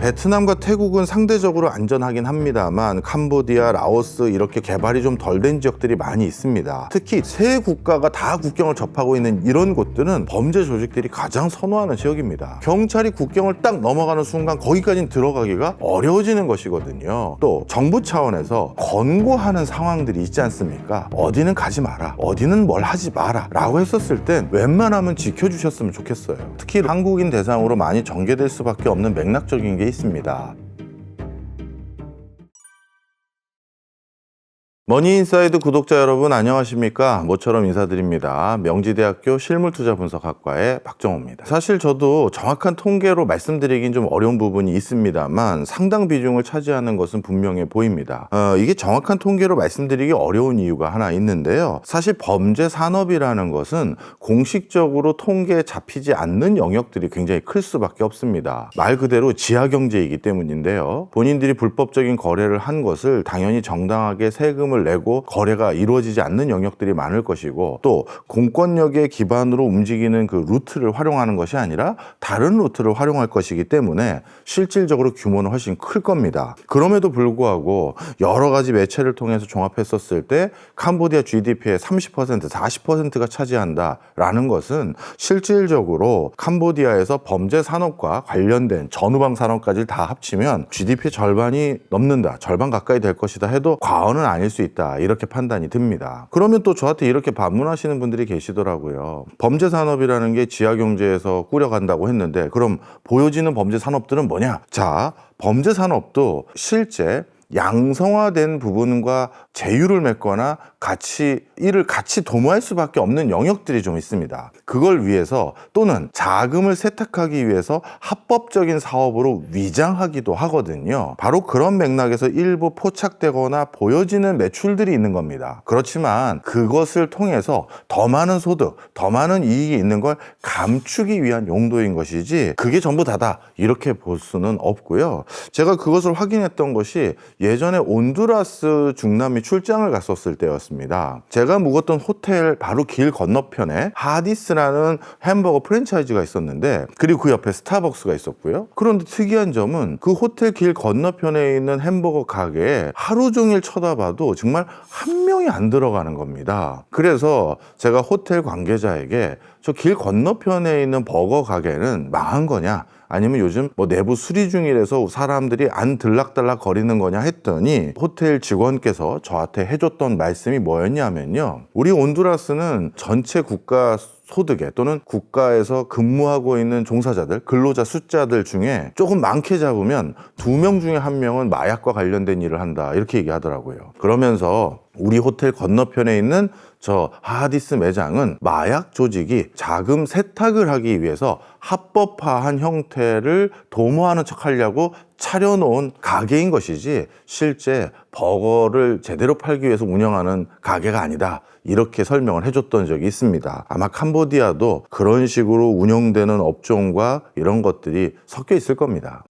베트남과 태국은 상대적으로 안전하긴 합니다만 캄보디아, 라오스 이렇게 개발이 좀 덜 된 지역들이 많이 있습니다. 특히 세 국가가 다 국경을 접하고 있는 이런 곳들은 범죄 조직들이 가장 선호하는 지역입니다. 경찰이 국경을 딱 넘어가는 순간 거기까지는 들어가기가 어려워지는 것이거든요. 또 정부 차원에서 권고하는 상황들이 있지 않습니까? 어디는 가지 마라, 어디는 뭘 하지 마라 라고 했었을 땐 웬만하면 지켜주셨으면 좋겠어요. 특히 한국인 대상으로 많이 전개될 수밖에 없는 맥락적인 게 있습니다. 머니인사이드 구독자 여러분 안녕하십니까? 모처럼 인사드립니다. 명지대학교 실물투자분석학과의 박정호입니다. 사실 저도 정확한 통계로 말씀드리긴 좀 어려운 부분이 있습니다만 상당 비중을 차지하는 것은 분명해 보입니다. 이게 정확한 통계로 말씀드리기 어려운 이유가 하나 있는데요. 사실 범죄 산업이라는 것은 공식적으로 통계에 잡히지 않는 영역들이 굉장히 클 수밖에 없습니다. 말 그대로 지하경제이기 때문인데요. 본인들이 불법적인 거래를 한 것을 당연히 정당하게 세금을 내고 거래가 이루어지지 않는 영역들이 많을 것이고, 또 공권력의 기반으로 움직이는 그 루트를 활용하는 것이 아니라 다른 루트를 활용할 것이기 때문에 실질적으로 규모는 훨씬 클 겁니다. 그럼에도 불구하고 여러 가지 매체를 통해서 종합했었을 때 캄보디아 GDP의 30%, 40%가 차지한다라는 것은 실질적으로 캄보디아에서 범죄 산업과 관련된 전후방 산업까지 다 합치면 GDP 절반이 넘는다, 절반 가까이 될 것이다 해도 과언은 아닐 수 있다, 이렇게 판단이 듭니다. 그러면 또 저한테 이렇게 반문하시는 분들이 계시더라고요. 범죄 산업이라는 게 지하경제에서 꾸려간다고 했는데 그럼 보여지는 범죄 산업들은 뭐냐? 자, 범죄 산업도 실제 양성화된 부분과 제휴를 맺거나 이를 같이 도모할 수밖에 없는 영역들이 좀 있습니다. 그걸 위해서 또는 자금을 세탁하기 위해서 합법적인 사업으로 위장하기도 하거든요. 바로 그런 맥락에서 일부 포착되거나 보여지는 매출들이 있는 겁니다. 그렇지만 그것을 통해서 더 많은 소득, 더 많은 이익이 있는 걸 감추기 위한 용도인 것이지 그게 전부 다다 이렇게 볼 수는 없고요. 제가 그것을 확인했던 것이 예전에 온두라스 중남미 출장을 갔었을 때였습니다. 제가 묵었던 호텔 바로 길 건너편에 하디스라는 햄버거 프랜차이즈가 있었는데, 그리고 그 옆에 스타벅스가 있었고요. 그런데 특이한 점은 그 호텔 길 건너편에 있는 햄버거 가게에 하루 종일 쳐다봐도 정말 한 명이 안 들어가는 겁니다. 그래서 제가 호텔 관계자에게 저 길 건너편에 있는 버거 가게는 망한 거냐, 아니면 요즘 뭐 내부 수리 중이라서 사람들이 안 들락달락 거리는 거냐 했더니 호텔 직원께서 저한테 해줬던 말씀이 뭐였냐면요, 우리 온두라스는 전체 국가 소득에 또는 국가에서 근무하고 있는 종사자들, 근로자 숫자들 중에 조금 많게 잡으면 2명 중에 1명은 마약과 관련된 일을 한다, 이렇게 얘기하더라고요. 그러면서 우리 호텔 건너편에 있는 저 하디스 매장은 마약 조직이 자금 세탁을 하기 위해서 합법화한 형태를 도모하는 척 하려고 차려놓은 가게인 것이지 실제 버거를 제대로 팔기 위해서 운영하는 가게가 아니다, 이렇게 설명을 해줬던 적이 있습니다. 아마 캄보디아도 그런 식으로 운영되는 업종과 이런 것들이 섞여 있을 겁니다.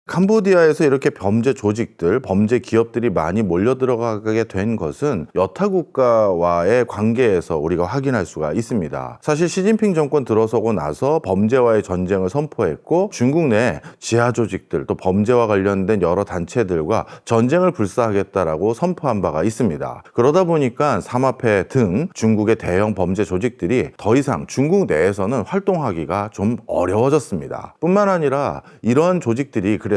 캄보디아에서 이렇게 범죄 조직들, 범죄 기업들이 많이 몰려 들어가게 된 것은 여타 국가와의 관계에서 우리가 확인할 수가 있습니다. 사실 시진핑 정권 들어서고 나서 범죄와의 전쟁을 선포했고 중국 내 지하 조직들, 또 범죄와 관련된 여러 단체들과 전쟁을 불사하겠다라고 선포한 바가 있습니다. 그러다 보니까 삼합회 등 중국의 대형 범죄 조직들이 더 이상 중국 내에서는 활동하기가 좀 어려워졌습니다. 뿐만 아니라 이러한 조직들이 그래서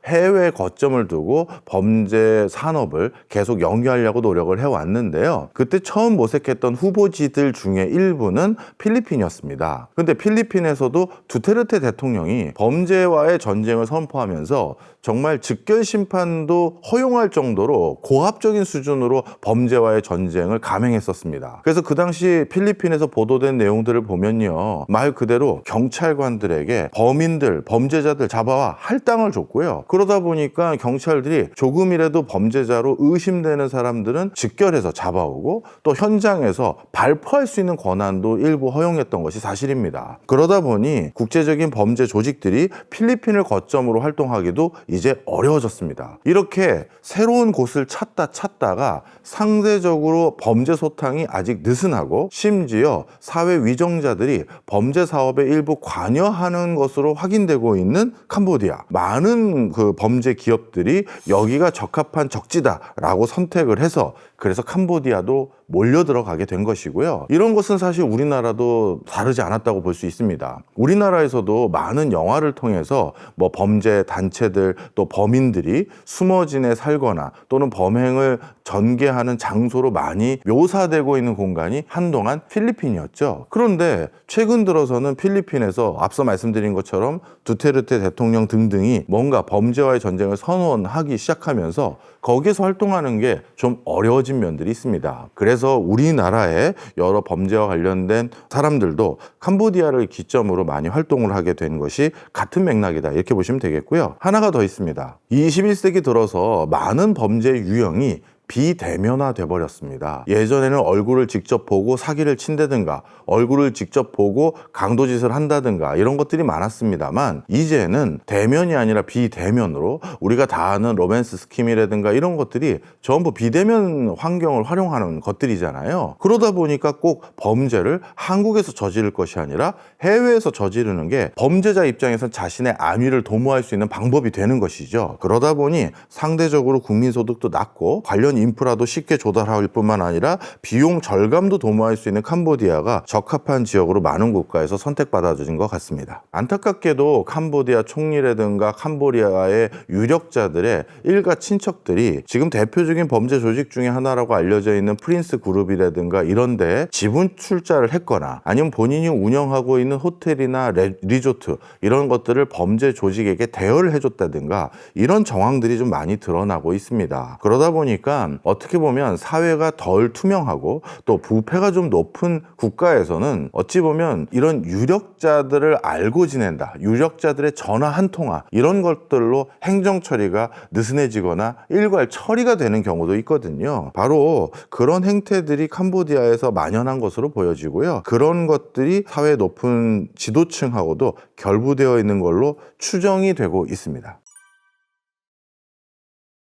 해외에 거점을 두고 범죄 산업을 계속 영위하려고 노력을 해왔는데요. 그때 처음 모색했던 후보지들 중에 일부는 필리핀이었습니다. 근데 필리핀에서도 두테르테 대통령이 범죄와의 전쟁을 선포하면서 정말 즉결 심판도 허용할 정도로 고압적인 수준으로 범죄와의 전쟁을 감행했었습니다. 그래서 그 당시 필리핀에서 보도된 내용들을 보면요, 말 그대로 경찰관들에게 범인들, 범죄자들 잡아와 할당을 잡아줬고요. 그러다 보니까 경찰들이 조금이라도 범죄자로 의심되는 사람들은 직결해서 잡아오고 또 현장에서 발포할 수 있는 권한도 일부 허용했던 것이 사실입니다. 그러다 보니 국제적인 범죄 조직들이 필리핀을 거점으로 활동하기도 이제 어려워졌습니다. 이렇게 새로운 곳을 찾다가 상대적으로 범죄 소탕이 아직 느슨하고 심지어 사회 위정자들이 범죄 사업에 일부 관여하는 것으로 확인되고 있는 캄보디아. 많은 그 범죄 기업들이 여기가 적합한 적지다라고 선택을 해서 그래서 캄보디아도 몰려 들어가게 된 것이고요. 이런 것은 사실 우리나라도 다르지 않았다고 볼 수 있습니다. 우리나라에서도 많은 영화를 통해서 뭐 범죄 단체들 또 범인들이 숨어진에 살거나 또는 범행을 전개하는 장소로 많이 묘사되고 있는 공간이 한동안 필리핀이었죠. 그런데 최근 들어서는 필리핀에서 앞서 말씀드린 것처럼 두테르테 대통령 등등이 뭔가 범죄와의 전쟁을 선언하기 시작하면서 거기에서 활동하는 게 좀 어려워진 면들이 있습니다. 그래서 우리나라의 여러 범죄와 관련된 사람들도 캄보디아를 기점으로 많이 활동을 하게 된 것이 같은 맥락이다 이렇게 보시면 되겠고요. 하나가 더 있습니다. 21세기 들어서 많은 범죄 유형이 비대면화 돼버렸습니다. 예전에는 얼굴을 직접 보고 사기를 친다든가 얼굴을 직접 보고 강도짓을 한다든가 이런 것들이 많았습니다만 이제는 대면이 아니라 비대면으로 우리가 다 아는 로맨스 스킴이라든가 이런 것들이 전부 비대면 환경을 활용하는 것들이잖아요. 그러다 보니까 꼭 범죄를 한국에서 저지를 것이 아니라 해외에서 저지르는 게 범죄자 입장에서 자신의 안위를 도모할 수 있는 방법이 되는 것이죠. 그러다 보니 상대적으로 국민소득도 낮고 관련 인프라도 쉽게 조달할 뿐만 아니라 비용 절감도 도모할 수 있는 캄보디아가 적합한 지역으로 많은 국가에서 선택받아진 것 같습니다. 안타깝게도 캄보디아 총리라든가 캄보디아의 유력자들의 일가 친척들이 지금 대표적인 범죄 조직 중에 하나라고 알려져 있는 프린스 그룹이라든가 이런 데에 지분 출자를 했거나 아니면 본인이 운영하고 있는 호텔이나 리조트 이런 것들을 범죄 조직에게 대여를 해줬다든가 이런 정황들이 좀 많이 드러나고 있습니다. 그러다 보니까 어떻게 보면 사회가 덜 투명하고 또 부패가 좀 높은 국가에서는 어찌 보면 이런 유력자들을 알고 지낸다, 유력자들의 전화 한 통화 이런 것들로 행정 처리가 느슨해지거나 일괄 처리가 되는 경우도 있거든요. 바로 그런 행태들이 캄보디아에서 만연한 것으로 보여지고요. 그런 것들이 사회 높은 지도층하고도 결부되어 있는 걸로 추정이 되고 있습니다.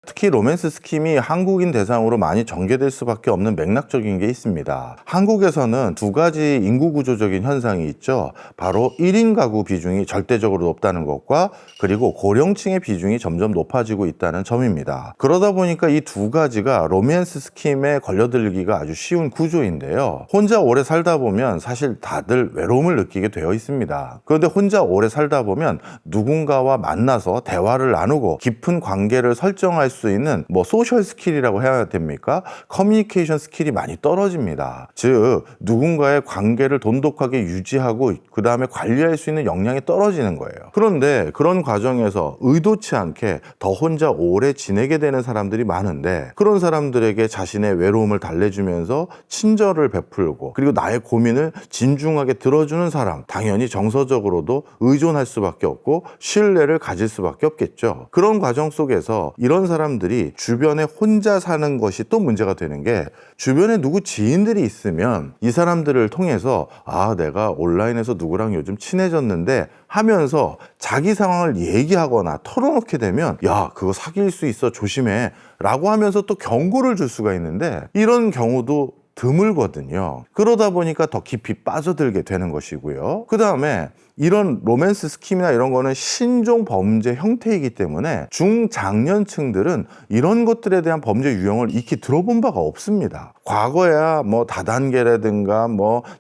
특히 로맨스 스킴이 한국인 대상으로 많이 전개될 수밖에 없는 맥락적인 게 있습니다. 한국에서는 두 가지 인구 구조적인 현상이 있죠. 바로 1인 가구 비중이 절대적으로 높다는 것과 그리고 고령층의 비중이 점점 높아지고 있다는 점입니다. 그러다 보니까 이 두 가지가 로맨스 스킴에 걸려들기가 아주 쉬운 구조인데요. 혼자 오래 살다 보면 사실 다들 외로움을 느끼게 되어 있습니다. 그런데 혼자 오래 살다 보면 누군가와 만나서 대화를 나누고 깊은 관계를 설정할 수 있는 소셜 스킬이라고 해야 됩니까? 커뮤니케이션 스킬이 많이 떨어집니다. 즉 누군가의 관계를 돈독하게 유지하고 그 다음에 관리할 수 있는 역량이 떨어지는 거예요. 그런데 그런 과정에서 의도치 않게 더 혼자 오래 지내게 되는 사람들이 많은데 그런 사람들에게 자신의 외로움을 달래주면서 친절을 베풀고 그리고 나의 고민을 진중하게 들어주는 사람, 당연히 정서적으로도 의존할 수밖에 없고 신뢰를 가질 수밖에 없겠죠. 그런 과정 속에서 이런 사람들이 주변에 혼자 사는 것이 또 문제가 되는 게 주변에 누구 지인들이 있으면 이 사람들을 통해서 내가 온라인에서 누구랑 요즘 친해졌는데 하면서 자기 상황을 얘기하거나 털어놓게 되면 그거 사귈 수 있어 조심해 라고 하면서 또 경고를 줄 수가 있는데 이런 경우도 드물거든요. 그러다 보니까 더 깊이 빠져들게 되는 것이고요. 그 다음에 이런 로맨스 스킴이나 이런 거는 신종 범죄 형태이기 때문에 중장년층들은 이런 것들에 대한 범죄 유형을 익히 들어본 바가 없습니다. 과거야 다단계라든가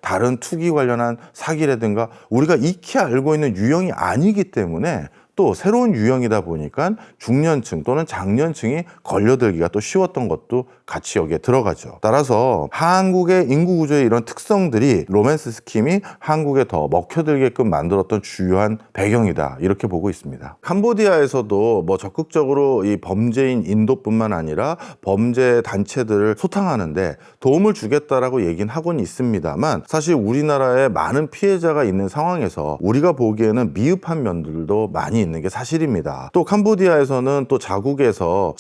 다른 투기 관련한 사기라든가 우리가 익히 알고 있는 유형이 아니기 때문에 또 새로운 유형이다 보니까 중년층 또는 장년층이 걸려들기가 또 쉬웠던 것도 같이 여기에 들어가죠. 따라서 한국의 인구 구조의 이런 특성들이 로맨스 스킴이 한국에 더 먹혀들게끔 만들었던 주요한 배경이다 이렇게 보고 있습니다. 캄보디아에서도 적극적으로 이 범죄인 인도뿐만 아니라 범죄 단체들을 소탕하는데 도움을 주겠다라고 얘기는 하고는 있습니다만 사실 우리나라에 많은 피해자가 있는 상황에서 우리가 보기에는 미흡한 면들도 많이 있는 게 사실입니다. 또 캄보디아에서는 또 자국에서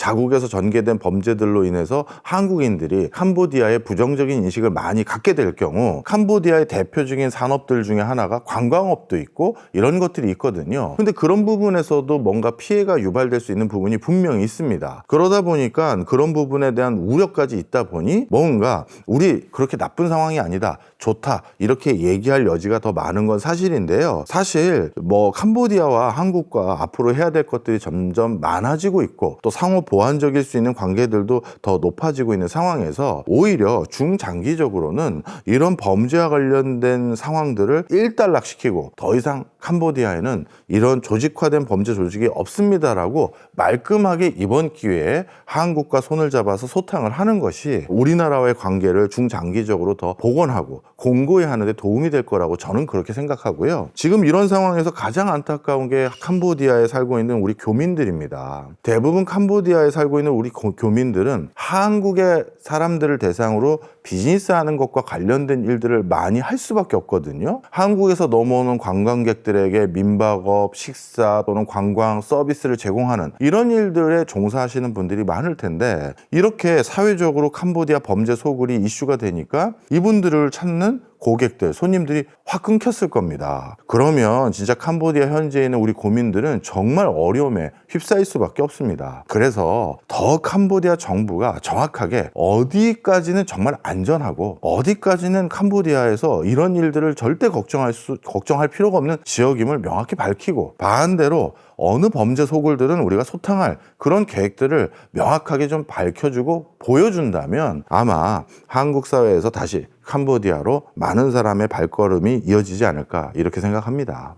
전개된 범죄들로 인해서 한국인들이 캄보디아에 부정적인 인식을 많이 갖게 될 경우 캄보디아의 대표적인 산업들 중에 하나가 관광업도 있고 이런 것들이 있거든요. 근데 그런 부분에서도 뭔가 피해가 유발될 수 있는 부분이 분명히 있습니다. 그러다 보니까 그런 부분에 대한 우려까지 있다 보니 뭔가 우리 그렇게 나쁜 상황이 아니다, 좋다 이렇게 얘기할 여지가 더 많은 건 사실인데요. 사실 뭐 캄보디아와 한국과 앞으로 해야 될 것들이 점점 많아지고 있고 또 상호 보완적일 수 있는 관계들도 더 높아지고 있는 상황에서 오히려 중장기적으로는 이런 범죄와 관련된 상황들을 일단락시키고 더 이상 캄보디아에는 이런 조직화된 범죄 조직이 없습니다라고 말끔하게 이번 기회에 한국과 손을 잡아서 소탕을 하는 것이 우리나라와의 관계를 중장기적으로 더 복원하고 공고히 하는 데 도움이 될 거라고 저는 그렇게 생각하고요. 지금 이런 상황에서 가장 안타까운 게 캄보디아에 살고 있는 우리 교민들입니다. 대부분 캄보디아에 살고 있는 우리 교민들은 한국의 사람들을 대상으로 비즈니스하는 것과 관련된 일들을 많이 할 수밖에 없거든요. 한국에서 넘어오는 관광객들에게 민박업, 식사 또는 관광 서비스를 제공하는 이런 일들에 종사하시는 분들이 많을 텐데 이렇게 사회적으로 캄보디아 범죄 소굴이 이슈가 되니까 이분들을 찾는 고객들, 손님들이 확 끊겼을 겁니다. 그러면 진짜 캄보디아 현지에 있는 우리 고민들은 정말 어려움에 휩싸일 수밖에 없습니다. 그래서 더 캄보디아 정부가 정확하게 어디까지는 정말 안전하고 어디까지는 캄보디아에서 이런 일들을 절대 걱정할 필요가 없는 지역임을 명확히 밝히고 반대로 어느 범죄 소굴들은 우리가 소탕할 그런 계획들을 명확하게 좀 밝혀주고 보여준다면 아마 한국 사회에서 다시 캄보디아로 많은 사람의 발걸음이 이어지지 않을까 이렇게 생각합니다.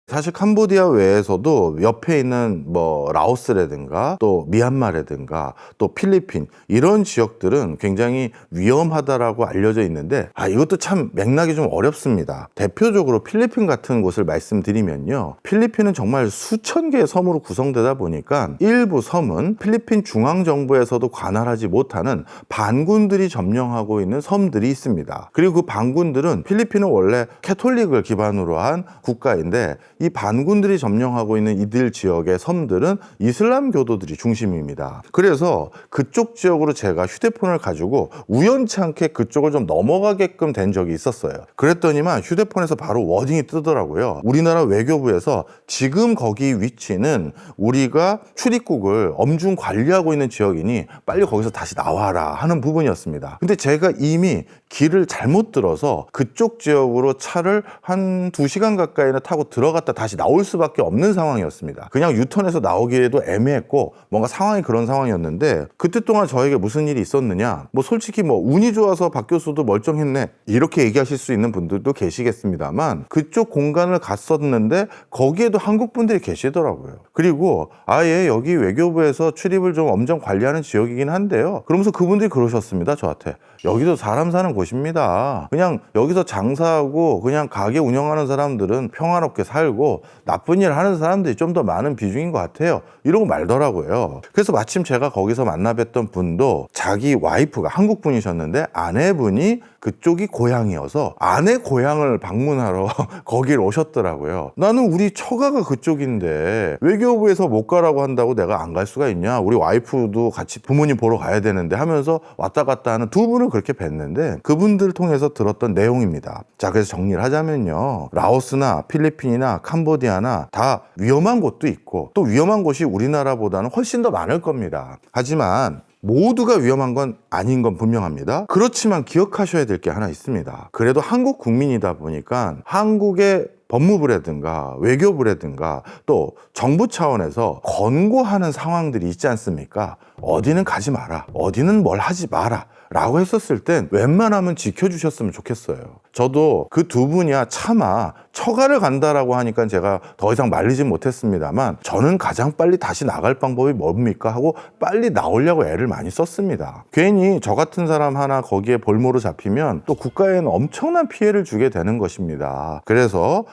사실 캄보디아 외에서도 옆에 있는 뭐 라오스라든가 또 미얀마라든가 또 필리핀 이런 지역들은 굉장히 위험하다라고 알려져 있는데 이것도 참 맥락이 좀 어렵습니다. 대표적으로 필리핀 같은 곳을 말씀드리면요. 필리핀은 정말 수천 개의 섬으로 구성되다 보니까 일부 섬은 필리핀 중앙정부에서도 관할하지 못하는 반군들이 점령하고 있는 섬들이 있습니다. 그리고 그 반군들은 필리핀은 원래 캐톨릭을 기반으로 한 국가인데 이 반군들이 점령하고 있는 이들 지역의 섬들은 이슬람 교도들이 중심입니다. 그래서 그쪽 지역으로 제가 휴대폰을 가지고 우연치 않게 그쪽을 좀 넘어가게끔 된 적이 있었어요. 그랬더니만 휴대폰에서 바로 워딩이 뜨더라고요. 우리나라 외교부에서 지금 거기 위치는 우리가 출입국을 엄중 관리하고 있는 지역이니 빨리 거기서 다시 나와라 하는 부분이었습니다. 근데 제가 이미 길을 잘못 들어서 그쪽 지역으로 차를 한 2시간 가까이나 타고 들어갔다 다시 나올 수밖에 없는 상황이었습니다. 그냥 유턴해서 나오기에도 애매했고 뭔가 상황이 그런 상황이었는데 그때 동안 저에게 무슨 일이 있었느냐, 뭐 솔직히 뭐 운이 좋아서 박 교수도 멀쩡했네 이렇게 얘기하실 수 있는 분들도 계시겠습니다만 그쪽 공간을 갔었는데 거기에도 한국 분들이 계시더라고요. 그리고 아예 여기 외교부에서 출입을 좀 엄정 관리하는 지역이긴 한데요. 그러면서 그분들이 그러셨습니다. 저한테 여기도 사람 사는 곳입니다. 그냥 여기서 장사하고 그냥 가게 운영하는 사람들은 평화롭게 살고 나쁜 일 하는 사람들이 좀 더 많은 비중인 것 같아요. 이러고 말더라고요. 그래서 마침 제가 거기서 만나뵀던 분도 자기 와이프가 한국 분이셨는데 아내분이 그쪽이 고향이어서 아내 고향을 방문하러 거길 오셨더라고요. 나는 우리 처가가 그쪽인데 외교부에서 못 가라고 한다고 내가 안 갈 수가 있냐, 우리 와이프도 같이 부모님 보러 가야 되는데 하면서 왔다 갔다 하는 두 분을 그렇게 뵀는데 그분들 통해서 들었던 내용입니다. 자, 그래서 정리를 하자면요, 라오스나 필리핀이나 캄보디아나 다 위험한 곳도 있고 또 위험한 곳이 우리나라보다는 훨씬 더 많을 겁니다. 하지만 모두가 위험한 건 아닌 건 분명합니다. 그렇지만 기억하셔야 될 게 하나 있습니다. 그래도 한국 국민이다 보니까 한국의 법무부라든가 외교부라든가 또 정부 차원에서 권고하는 상황들이 있지 않습니까? 어디는 가지 마라, 어디는 뭘 하지 마라 라고 했었을 땐 웬만하면 지켜주셨으면 좋겠어요. 저도 그 두 분이야 차마 처가를 간다라고 하니까 제가 더 이상 말리진 못했습니다만 저는 가장 빨리 다시 나갈 방법이 뭡니까 하고 빨리 나오려고 애를 많이 썼습니다. 괜히 저 같은 사람 하나 거기에 볼모로 잡히면 또 국가에는 엄청난 피해를 주게 되는 것입니다. 그래서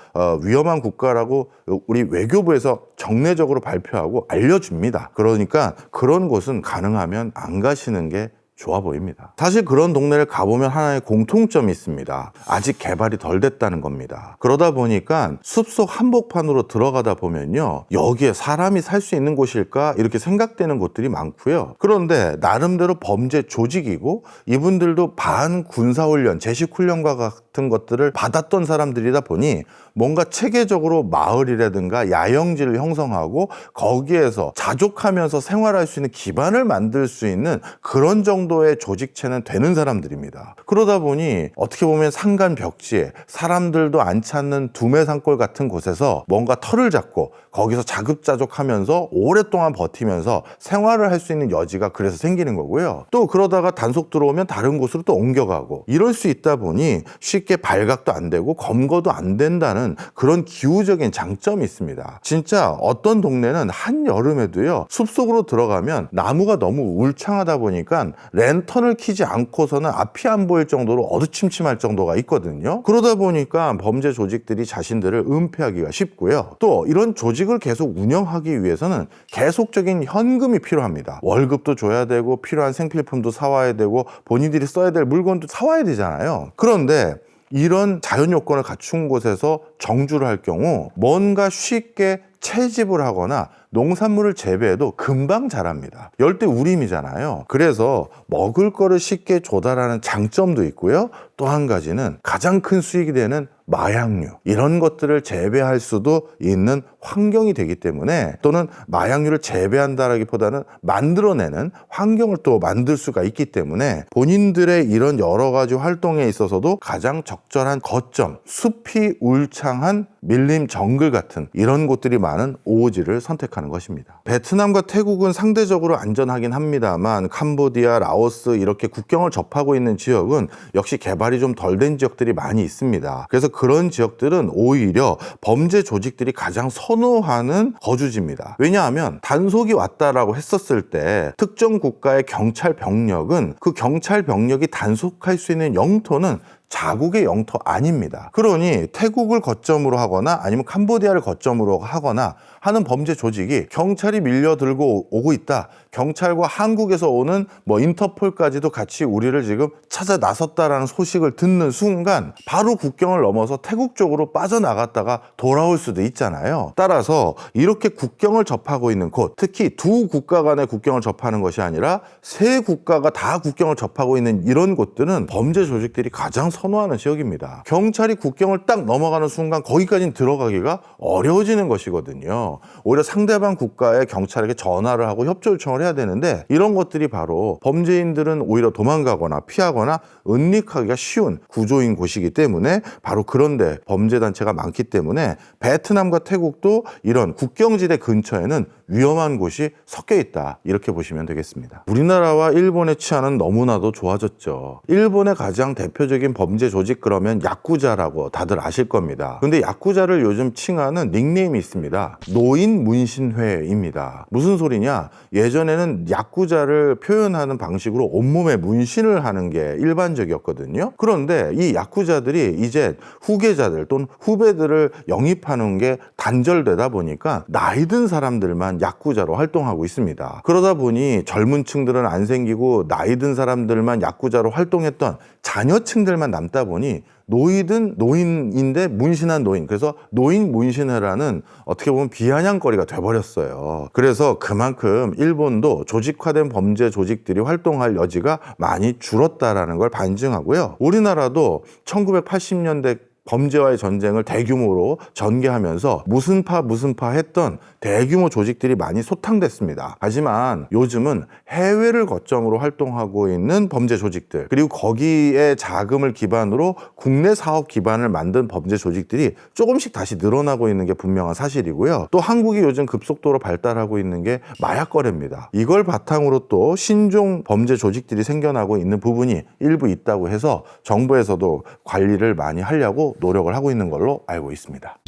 위험한 국가라고 우리 외교부에서 정례적으로 발표하고 알려줍니다. 그러니까 그런 곳은 가능하면 안 가시는 게 좋아 보입니다. 사실 그런 동네를 가보면 하나의 공통점이 있습니다. 아직 개발이 덜 됐다는 겁니다. 그러다 보니까 숲속 한복판으로 들어가다 보면요, 여기에 사람이 살 수 있는 곳일까 이렇게 생각되는 곳들이 많고요. 그런데 나름대로 범죄 조직이고 이분들도 반군사훈련, 제식훈련과 같은 것들을 받았던 사람들이다 보니 뭔가 체계적으로 마을이라든가 야영지를 형성하고 거기에서 자족하면서 생활할 수 있는 기반을 만들 수 있는 그런 정도의 조직체는 되는 사람들입니다. 그러다 보니 어떻게 보면 산간 벽지에 사람들도 안 찾는 두메산골 같은 곳에서 뭔가 털을 잡고 거기서 자급자족하면서 오랫동안 버티면서 생활을 할 수 있는 여지가 그래서 생기는 거고요. 또 그러다가 단속 들어오면 다른 곳으로 또 옮겨가고 이럴 수 있다 보니 쉽게 발각도 안 되고 검거도 안 된다는 그런 기후적인 장점이 있습니다. 진짜 어떤 동네는 한여름에도요, 숲속으로 들어가면 나무가 너무 울창하다 보니까 랜턴을 켜지 않고서는 앞이 안 보일 정도로 어두침침할 정도가 있거든요. 그러다 보니까 범죄 조직들이 자신들을 은폐하기가 쉽고요. 또 이런 조직을 계속 운영하기 위해서는 계속적인 현금이 필요합니다. 월급도 줘야 되고 필요한 생필품도 사와야 되고 본인들이 써야 될 물건도 사와야 되잖아요. 그런데 이런 자연 요건을 갖춘 곳에서 정주를 할 경우 뭔가 쉽게 채집을 하거나 농산물을 재배해도 금방 자랍니다. 열대우림이잖아요. 그래서 먹을 거를 쉽게 조달하는 장점도 있고요. 또 한 가지는 가장 큰 수익이 되는 마약류, 이런 것들을 재배할 수도 있는 환경이 되기 때문에, 또는 마약류를 재배한다라기보다는 만들어내는 환경을 또 만들 수가 있기 때문에 본인들의 이런 여러 가지 활동에 있어서도 가장 적절한 거점, 숲이 울창한 밀림 정글 같은 이런 곳들이 많은 오지를 선택하는 것입니다. 베트남과 태국은 상대적으로 안전하긴 합니다만 캄보디아, 라오스 이렇게 국경을 접하고 있는 지역은 역시 개발이 좀 덜 된 지역들이 많이 있습니다. 그래서 그런 지역들은 오히려 범죄 조직들이 가장 선호하는 거주지입니다. 왜냐하면 단속이 왔다라고 했었을 때 특정 국가의 경찰 병력은 그 경찰 병력이 단속할 수 있는 영토는 자국의 영토 아닙니다. 그러니 태국을 거점으로 하거나 아니면 캄보디아를 거점으로 하거나 하는 범죄 조직이 경찰이 밀려들고 오고 있다, 경찰과 한국에서 오는 인터폴까지도 같이 우리를 지금 찾아 나섰다라는 소식을 듣는 순간 바로 국경을 넘어서 태국 쪽으로 빠져나갔다가 돌아올 수도 있잖아요. 따라서 이렇게 국경을 접하고 있는 곳, 특히 두 국가 간의 국경을 접하는 것이 아니라 세 국가가 다 국경을 접하고 있는 이런 곳들은 범죄 조직들이 가장 선호하는 지역입니다. 경찰이 국경을 딱 넘어가는 순간 거기까지는 들어가기가 어려워지는 것이거든요. 오히려 상대방 국가의 경찰에게 전화를 하고 협조 요청을 해야 되는데, 이런 것들이 바로 범죄인들은 오히려 도망가거나 피하거나 은닉하기가 쉬운 구조인 곳이기 때문에 바로 그런데 범죄단체가 많기 때문에 베트남과 태국도 이런 국경지대 근처에는 위험한 곳이 섞여 있다, 이렇게 보시면 되겠습니다. 우리나라와 일본의 치안은 너무나도 좋아졌죠. 일본의 가장 대표적인 범죄 조직 그러면 야쿠자라고 다들 아실 겁니다. 근데 야쿠자를 요즘 칭하는 닉네임이 있습니다. 노인문신회입니다. 무슨 소리냐? 예전에는 야쿠자를 표현하는 방식으로 온몸에 문신을 하는 게 일반적이었거든요. 그런데 이 야쿠자들이 이제 후계자들 또는 후배들을 영입하는 게 단절되다 보니까 나이 든 사람들만 야쿠자로 활동하고 있습니다. 그러다 보니 젊은 층들은 안 생기고 나이 든 사람들만 야쿠자로 활동했던 자녀층들만 남다 보니 노인인데 문신한 노인, 그래서 노인 문신회라는 어떻게 보면 비아냥거리가 돼버렸어요. 그래서 그만큼 일본도 조직화된 범죄 조직들이 활동할 여지가 많이 줄었다라는 걸 반증하고요. 우리나라도 1980년대 범죄와의 전쟁을 대규모로 전개하면서 무슨 파 했던 대규모 조직들이 많이 소탕됐습니다. 하지만 요즘은 해외를 거점으로 활동하고 있는 범죄 조직들, 그리고 거기에 자금을 기반으로 국내 사업 기반을 만든 범죄 조직들이 조금씩 다시 늘어나고 있는 게 분명한 사실이고요. 또 한국이 요즘 급속도로 발달하고 있는 게 마약 거래입니다. 이걸 바탕으로 또 신종 범죄 조직들이 생겨나고 있는 부분이 일부 있다고 해서 정부에서도 관리를 많이 하려고 노력을 하고 있는 걸로 알고 있습니다.